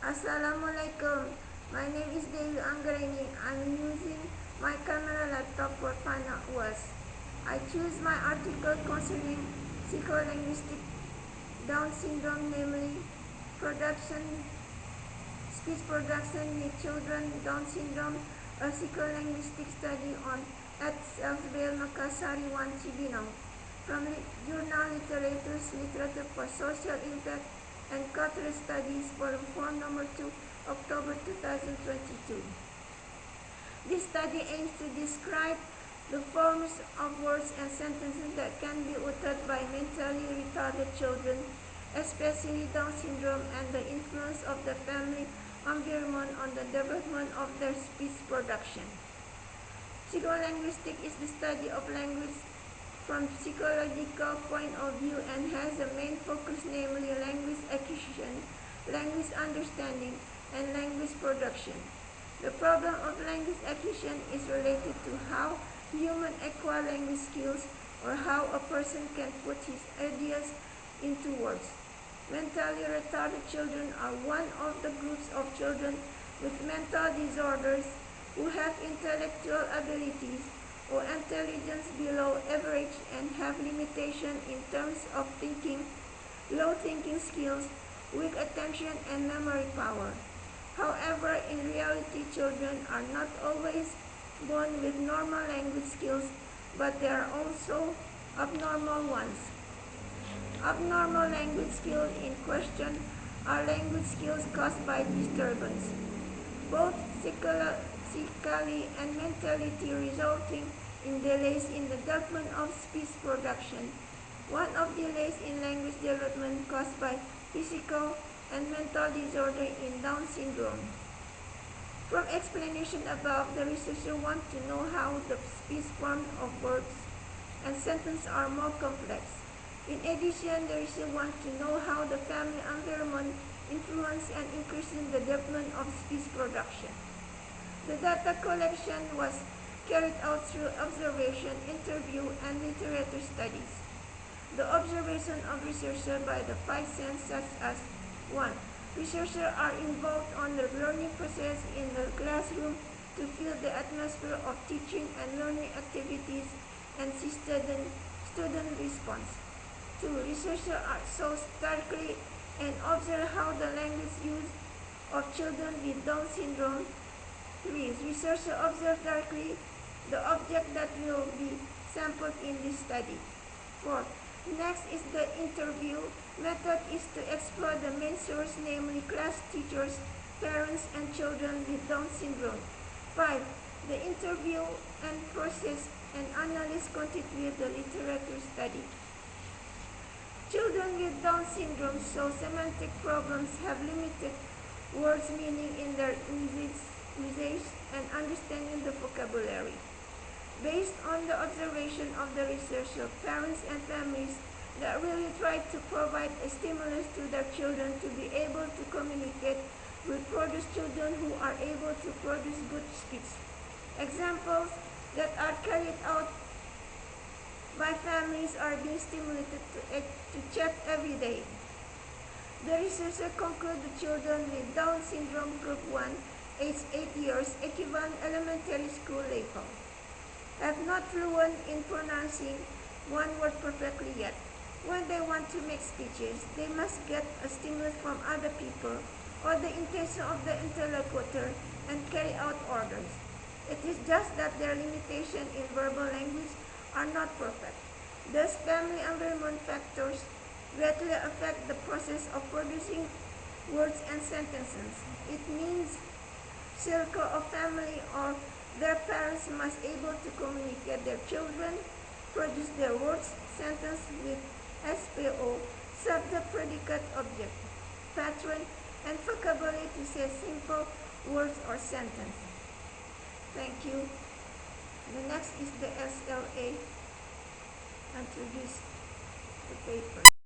Assalamualaikum. My name is Dewi Anggraeny. I'm using my camera laptop for final UAS. I choose my article concerning psycholinguistic Down syndrome, namely speech production in children Down syndrome, a psycholinguistic study on at Elsbel Makassari 1 Cibinong, from Journal Literature for Social Impact and Cultural Studies, Volume 4, Number 2, October 2022. This study aims to describe the forms of words and sentences that can be uttered by mentally retarded children, especially Down syndrome, and the influence of the family environment on the development of their speech production. Psycholinguistics is the study of language from psychological point of view and has a main focus, namely language acquisition, language understanding, and language production. The problem of language acquisition is related to how humans acquire language skills or how a person can put his ideas into words. Mentally retarded children are one of the groups of children with mental disorders who have intellectual abilities or intelligence below average and have limitation in terms of thinking, low thinking skills, weak attention and memory power. However, in reality, children are not always born with normal language skills, but there are also abnormal ones. Abnormal language skills in question are language skills caused by disturbance, both physically and mentality, resulting in delays in the development of speech production. One of delays in language development caused by physical and mental disorder in Down syndrome. From explanation above, the researcher wants to know how the speech forms of words and sentences are more complex. In addition, the researcher wants to know how the family environment influences and increases the development of speech production. The data collection was carried out through observation, interview, and literature studies. The observation of researchers by the 5 senses, such as 1. Researchers are involved on the learning process in the classroom to feel the atmosphere of teaching and learning activities and see student response. 2. Researchers are so starkly and observe how the language use of children with Down syndrome. 3. Researchers observe darkly the object that will be sampled in this study. 4. Next is the interview. Method is to explore the main source, namely class teachers, parents, and children with Down syndrome. 5. The interview and process and analysis contribute the literature study. Children with Down syndrome show semantic problems, have limited words meaning in their usage, and understanding the vocabulary. Based on the observation of the researcher, parents and families that really try to provide a stimulus to their children to be able to communicate will produce children who are able to produce good speech. Examples that are carried out by families are being stimulated to chat every day. The researcher concluded the children with Down syndrome group 1, age 8 years, equivalent elementary school level, have not fluent in pronouncing one word perfectly yet. When they want to make speeches, they must get a stimulus from other people or the intention of the interlocutor and carry out orders. It is just that their limitations in verbal language are not perfect. Thus, family environment factors greatly affect the process of producing words and sentences. It means circle of family or their parents must able to communicate their children, produce their words, sentence with SPO, subject, predicate, object, pattern, and vocabulary to say simple words or sentence. Thank you. The next is the SLA. Introduce the paper.